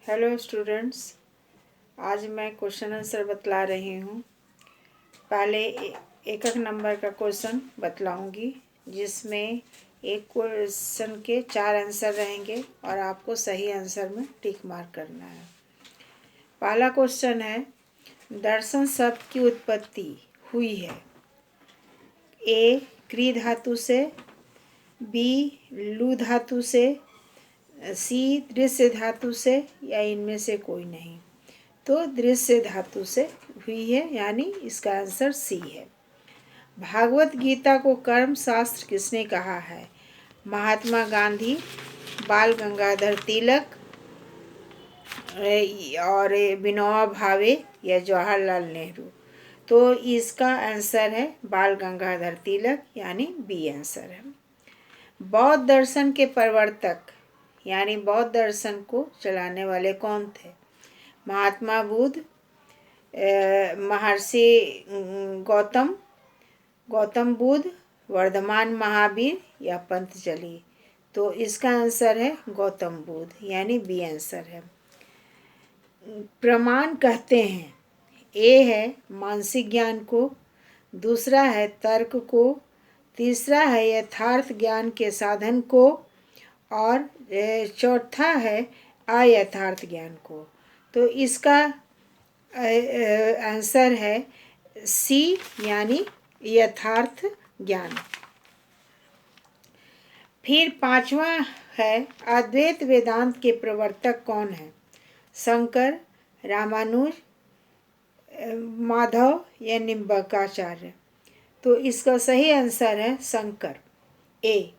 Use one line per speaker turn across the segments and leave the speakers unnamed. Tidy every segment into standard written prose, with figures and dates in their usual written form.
Hello students, आज मैं question answer बतला रही हूँ। पहले एक एक नंबर का क्वेश्चन बतलाऊँगी, जिसमें एक क्वेश्चन के 4 आंसर रहेंगे और आपको सही आंसर में टिक मार्क करना है। पहला क्वेश्चन है, दर्शन शब्द की उत्पत्ति हुई है ए क्री धातु से, बी लू धातु से, सी दृश्य धातु से या इनमें से कोई नहीं। तो दृश्य धातु से हुई है, यानी इसका आंसर सी है। भागवत गीता को कर्म शास्त्र किसने कहा है? महात्मा गांधी, बाल गंगाधर तिलक और विनोबा भावे या जवाहरलाल नेहरू। तो इसका आंसर है बाल गंगाधर तिलक, यानी बी आंसर है। बौद्ध दर्शन के प्रवर्तक यानी बौद्ध दर्शन को चलाने वाले कौन थे? महात्मा बुद्ध, महर्षि गौतम बुद्ध, वर्धमान महावीर या पंतजलि। तो इसका आंसर है गौतम बुद्ध, यानी बी आंसर है। प्रमाण कहते हैं, ए है मानसिक ज्ञान को, दूसरा है तर्क को, तीसरा है यथार्थ ज्ञान के साधन को और चौथा है अयथार्थ ज्ञान को। तो इसका आंसर है सी, यानी यथार्थ ज्ञान। फिर पांचवा है, अद्वैत वेदांत के प्रवर्तक कौन है? शंकर, रामानुज, माधव या निम्बकाचार्य। तो इसका सही आंसर है शंकर, ए।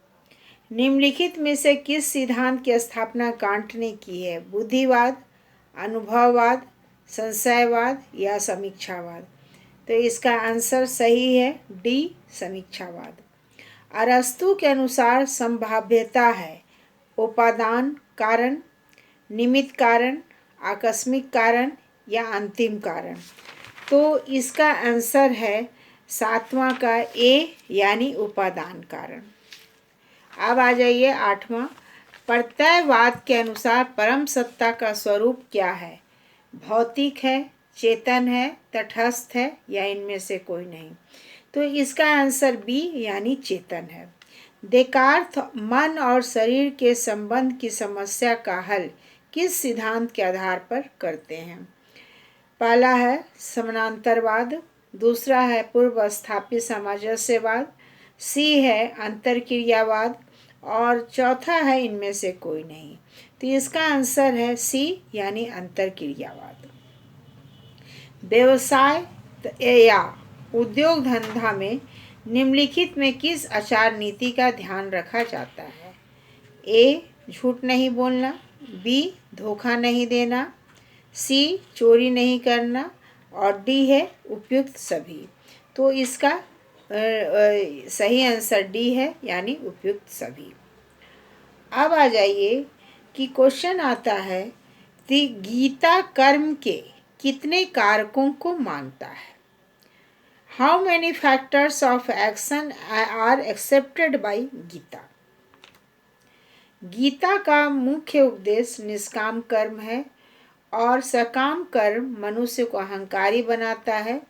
निम्नलिखित में से किस सिद्धांत की स्थापना कांट ने की है? बुद्धिवाद, अनुभववाद, संशयवाद या समीक्षावाद। तो इसका आंसर सही है डी, समीक्षावाद। अरस्तु के अनुसार संभाव्यता है उपादान कारण, निमित्त कारण, आकस्मिक कारण या अंतिम कारण। तो इसका आंसर है सातवां का ए, यानी उपादान कारण। अब आ जाइए आठवां, प्रत्ययवाद के अनुसार परम सत्ता का स्वरूप क्या है? भौतिक है, चेतन है, तटस्थ है या इनमें से कोई नहीं। तो इसका आंसर बी, यानी चेतन है। देकार्त मन और शरीर के संबंध की समस्या का हल किस सिद्धांत के आधार पर करते हैं? पहला है समानांतरवाद, दूसरा है पूर्व स्थापित सामंजस्यवाद, सी है अंतरक्रियावाद और चौथा है इनमें से कोई नहीं। तो इसका आंसर है सी, यानी अंतरक्रियावाद। व्यवसाय या उद्योग धंधा में निम्नलिखित में किस आचार नीति का ध्यान रखा जाता है? ए झूठ नहीं बोलना, बी धोखा नहीं देना, सी चोरी नहीं करना और डी है उपयुक्त सभी। तो इसका सही आंसर डी है, यानी उपयुक्त सभी। अब आ जाइए कि क्वेश्चन आता है कि गीता कर्म के कितने कारकों को मानता है? How many factors of action are accepted by Gita? Gita का मुख्य उपदेश निष्काम कर्म है और सकाम कर्म मनुष्य को अहंकारी बनाता है।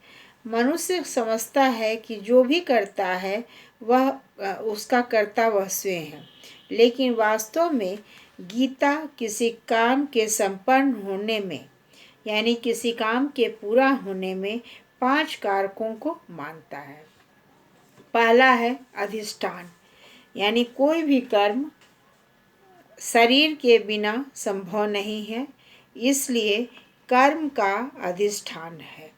मनुष्य समझता है कि जो भी करता है वह उसका कर्ता वह स्वयं है, लेकिन वास्तव में गीता किसी काम के संपन्न होने में, यानी किसी काम के पूरा होने में 5 कारकों को मानता है। पहला है अधिष्ठान, यानी कोई भी कर्म शरीर के बिना संभव नहीं है, इसलिए कर्म का अधिष्ठान है।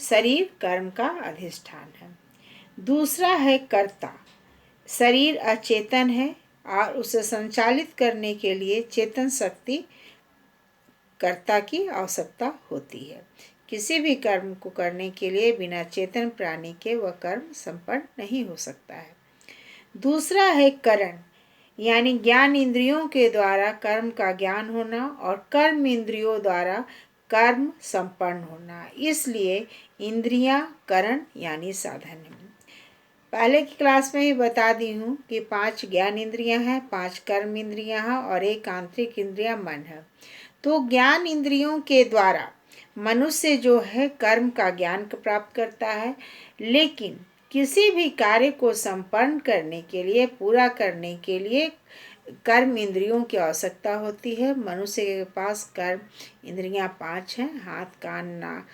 शरीर कर्म का अधिष्ठान है। दूसरा है कर्ता, शरीर अचेतन है और उसे संचालित करने के लिए चेतन शक्ति कर्ता की आवश्यकता होती है। किसी भी कर्म को करने के लिए बिना चेतन प्राणी के वह कर्म संपन्न नहीं हो सकता है। दूसरा है करण, यानी ज्ञान इंद्रियों के द्वारा कर्म का ज्ञान होना और कर्म इंद्रियों द्वारा कर्म संपन्न होना, इसलिए इंद्रियां करण यानी साधन है। पहले की क्लास में ही बता दी हूँ कि 5 ज्ञान इंद्रियां हैं, 5 कर्म इंद्रियां हैं और 1 आंतरिक इंद्रिया मन है। तो ज्ञान इंद्रियों के द्वारा मनुष्य जो है कर्म का ज्ञान प्राप्त करता है, लेकिन किसी भी कार्य को संपन्न करने के लिए, पूरा करने के लिए कर्म इंद्रियों की आवश्यकता होती है। मनुष्य के पास कर्म इंद्रियां 5 हैं, हाथ, कान, नाक,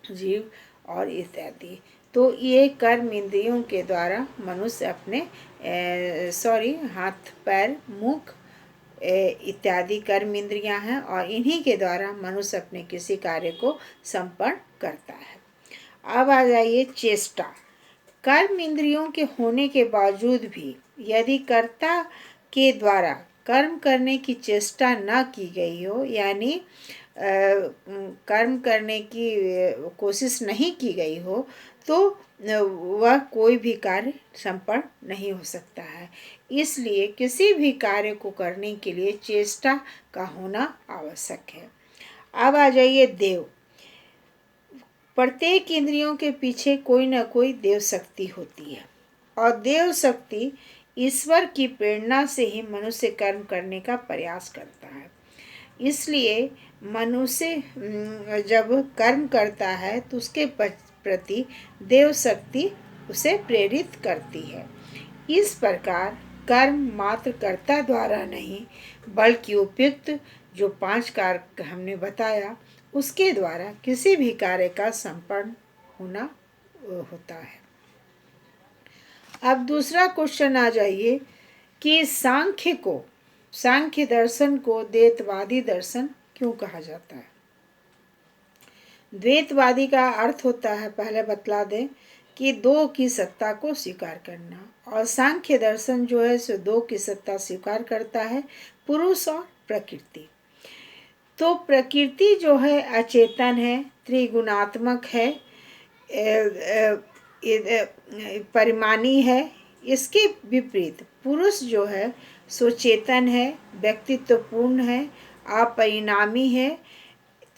जीव और इत्यादि। तो ये कर्म इंद्रियों के द्वारा मनुष्य अपने हाथ, पैर, मुख इत्यादि कर्म इंद्रियां हैं और इन्हीं के द्वारा मनुष्य अपने किसी कार्य को संपन्न करता है। अब आ जाइए चेष्टा। कर्म इंद्रियों के होने के बावजूद भी यदि कर्ता के द्वारा कर्म करने की चेष्टा न की गई हो, यानी कर्म करने की कोशिश नहीं की गई हो, तो वह कोई भी कार्य संपन्न नहीं हो सकता है। इसलिए किसी भी कार्य को करने के लिए चेष्टा का होना आवश्यक है। अब आ जाइए देव। प्रत्येक इंद्रियों के पीछे कोई न कोई देव शक्ति होती है और देव शक्ति ईश्वर की प्रेरणा से ही मनुष्य कर्म करने का प्रयास करता है। इसलिए मनुष्य जब कर्म करता है तो उसके प्रति देव शक्ति उसे प्रेरित करती है। इस प्रकार कर्म मात्र कर्ता द्वारा नहीं, बल्कि उपयुक्त जो 5 कार्य हमने बताया उसके द्वारा किसी भी कार्य का संपन्न होना होता है। अब दूसरा क्वेश्चन आ जाइए कि सांख्य दर्शन को द्वैतवादी दर्शन क्यों कहा जाता है। द्वैतवादी का अर्थ होता है, पहले बतला दें, कि 2 की सत्ता को स्वीकार करना, और सांख्य दर्शन जो है सो 2 की सत्ता स्वीकार करता है, पुरुष और प्रकृति। तो प्रकृति जो है अचेतन है, त्रिगुणात्मक है, परिमाणी है। इसके विपरीत पुरुष जो है सो चेतन है, व्यक्तित्वपूर्ण है, अपरिणामी है।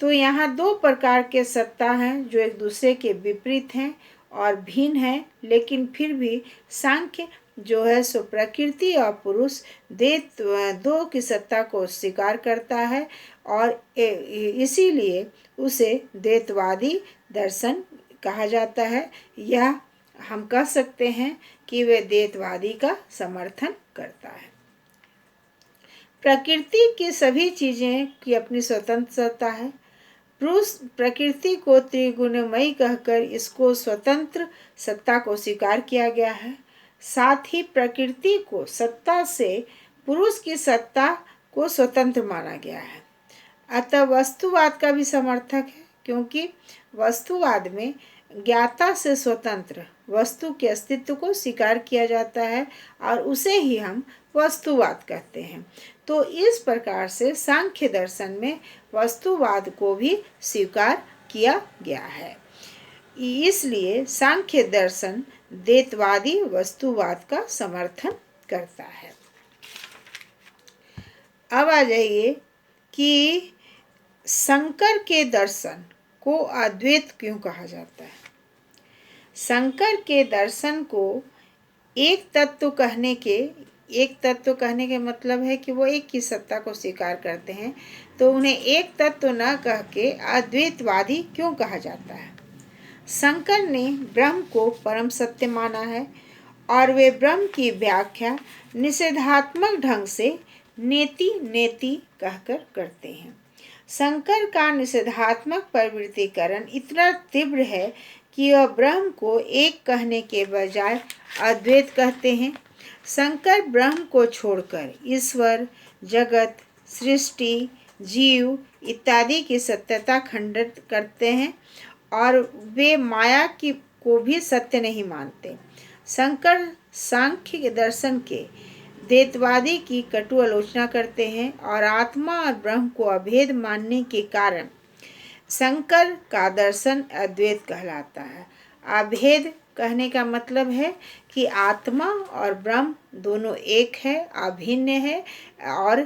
तो यहाँ 2 प्रकार के सत्ता हैं जो एक दूसरे के विपरीत हैं और भिन्न हैं, लेकिन फिर भी सांख्य जो है सो प्रकृति और पुरुष 2 की सत्ता को स्वीकार करता है और इसीलिए उसे द्वैतवादी दर्शन कहा जाता है, या हम कह सकते हैं कि वे द्वैतवादी का समर्थन करता है। प्रकृति की सभी चीज़ें की अपनी स्वतंत्रता है। पुरुष प्रकृति को त्रिगुणमयी कहकर इसको स्वतंत्र सत्ता को स्वीकार किया गया है। साथ ही प्रकृति को सत्ता से पुरुष की सत्ता को स्वतंत्र माना गया है। अतः वस्तुवाद का भी समर्थक है, क्योंकि वस्तुवाद में ज्ञाता से स्वतंत्र वस्तु के अस्तित्व को स्वीकार किया जाता है और उसे ही हम वस्तुवाद कहते हैं। तो इस प्रकार से सांख्य दर्शन में वस्तुवाद को भी स्वीकार किया गया है। इसलिए सांख्य दर्शन द्वैतवादी वस्तुवाद का समर्थन करता है। अब आ जाइए कि शंकर के दर्शन को अद्वैत क्यों कहा जाता है। शंकर के दर्शन को एक तत्व कहने के मतलब है कि वो एक की सत्ता को स्वीकार करते हैं, तो उन्हें एक तत्व न कह के अद्वैतवादी क्यों कहा जाता है। शंकर ने ब्रह्म को परम सत्य माना है और वे ब्रह्म की व्याख्या निषेधात्मक ढंग से नेति नेति कहकर करते हैं। शंकर का निषेधात्मक प्रवृत्तिकरण इतना तीव्र है कि वह ब्रह्म को एक कहने के बजाय अद्वैत कहते हैं। शंकर ब्रह्म को छोड़कर ईश्वर, जगत, सृष्टि, जीव इत्यादि की सत्यता खंडित करते हैं और वे माया को भी सत्य नहीं मानते। शंकर सांख्य दर्शन के द्वैतवादी की कटु आलोचना करते हैं और आत्मा और ब्रह्म को अभेद मानने के कारण शंकर का दर्शन अद्वैत कहलाता है। अभेद कहने का मतलब है कि आत्मा और ब्रह्म दोनों एक है, अभिन्न है और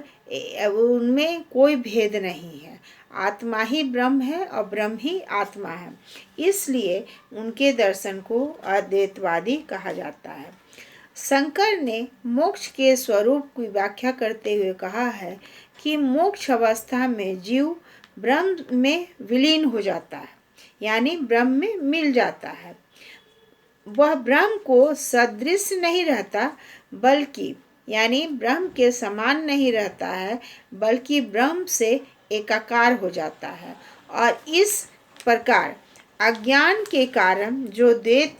उनमें कोई भेद नहीं है। आत्मा ही ब्रह्म है और ब्रह्म ही आत्मा है। इसलिए उनके दर्शन को अद्वैतवादी कहा जाता है। शंकर ने मोक्ष के स्वरूप की व्याख्या करते हुए कहा है कि मोक्ष अवस्था में जीव ब्रह्म में विलीन हो जाता है, यानी ब्रह्म में मिल जाता है। वह ब्रह्म को सदृश नहीं रहता, बल्कि यानी ब्रह्म के समान नहीं रहता है, बल्कि ब्रह्म से एकाकार हो जाता है। और इस प्रकार अज्ञान के कारण जो द्वैत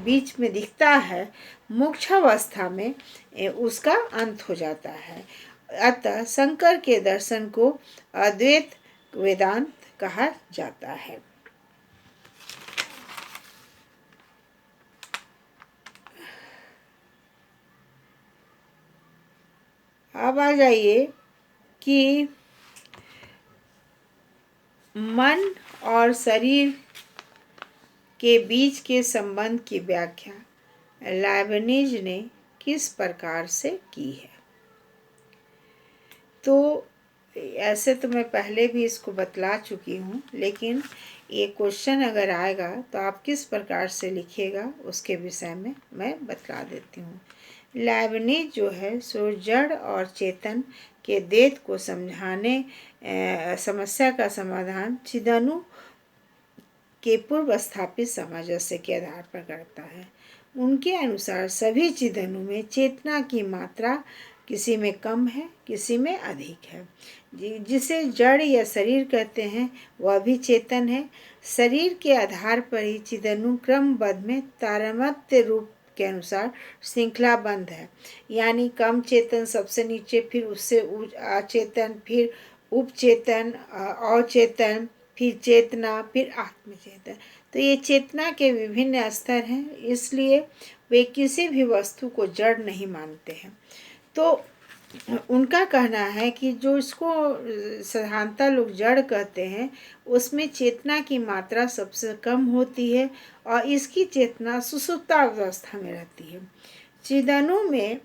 बीच में दिखता है, मोक्षावस्था में उसका अंत हो जाता है। अतः शंकर के दर्शन को अद्वैत वेदांत कहा जाता है। अब आ जाइए कि मन और शरीर के बीच के संबंध की व्याख्या लाइबनिज ने किस प्रकार से की है। तो ऐसे तो मैं पहले भी इसको बतला चुकी हूँ, लेकिन ये क्वेश्चन अगर आएगा तो आप किस प्रकार से लिखिएगा उसके विषय में मैं बतला देती हूँ। लाइबनिज जो है सो जड़ और चेतन के द्वैत को समझाने समस्या का समाधान चिदनु के पूर्व स्थापित सामंजस्य के आधार पर करता है। उनके अनुसार सभी चिदनु में चेतना की मात्रा किसी में कम है, किसी में अधिक है। जिसे जड़ या शरीर कहते हैं वह भी चेतन है। शरीर के आधार पर ही चिदनु क्रमबद्ध में तारतम्य रूप के अनुसार श्रृंखलाबद्ध है, यानी कम चेतन सबसे नीचे, फिर उससे अचेतन, फिर उपचेतन, अचेतन, फिर चेतना, फिर आत्मचेतन। तो ये चेतना के विभिन्न स्तर हैं, इसलिए वे किसी भी वस्तु को जड़ नहीं मानते हैं। तो उनका कहना है कि जो इसको साधारणतः लोग जड़ कहते हैं, उसमें चेतना की मात्रा सबसे कम होती है और इसकी चेतना सुषुप्तावस्था में रहती है। चिदनु में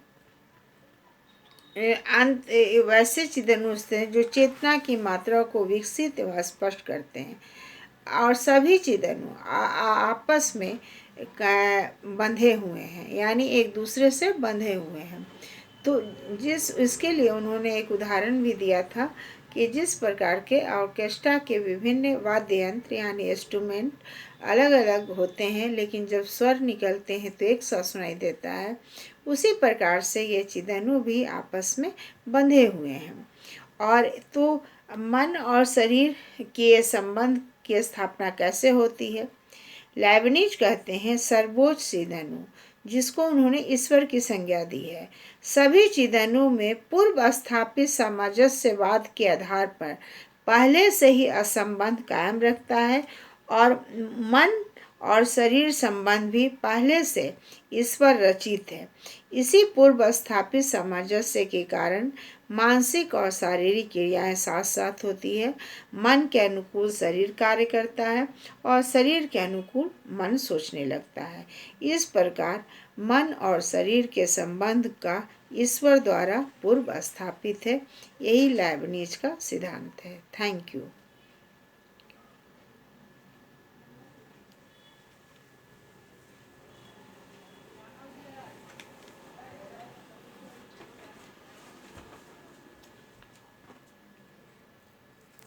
वैसे चिदनु हैं जो चेतना की मात्रा को विकसित व स्पष्ट करते हैं, और सभी चिदनु आपस में बंधे हुए हैं, यानी एक दूसरे से बंधे हुए हैं। तो इसके लिए उन्होंने एक उदाहरण भी दिया था कि जिस प्रकार के ऑर्केस्ट्रा के विभिन्न वाद्य यंत्र यानी इंस्ट्रूमेंट अलग अलग होते हैं, लेकिन जब स्वर निकलते हैं तो एक सा सुनाई देता है, उसी प्रकार से ये चिदनु भी आपस में बंधे हुए हैं। और तो मन और शरीर के संबंध की स्थापना कैसे होती है? लाइबनिज कहते हैं सर्वोच्च चिदनु, जिसको उन्होंने ईश्वर की संज्ञा दी है, सभी चिदनु में पूर्व स्थापित सामंजस्यवाद के आधार पर पहले से ही असंबंध कायम रखता है, और मन और शरीर संबंध भी पहले से ईश्वर रचित है। इसी पूर्व स्थापित सामंजस्य के कारण मानसिक और शारीरिक क्रियाएं साथ साथ होती है। मन के अनुकूल शरीर कार्य करता है और शरीर के अनुकूल मन सोचने लगता है। इस प्रकार मन और शरीर के संबंध का ईश्वर द्वारा पूर्व स्थापित है। यही लाइबनिज का सिद्धांत है। Thank you.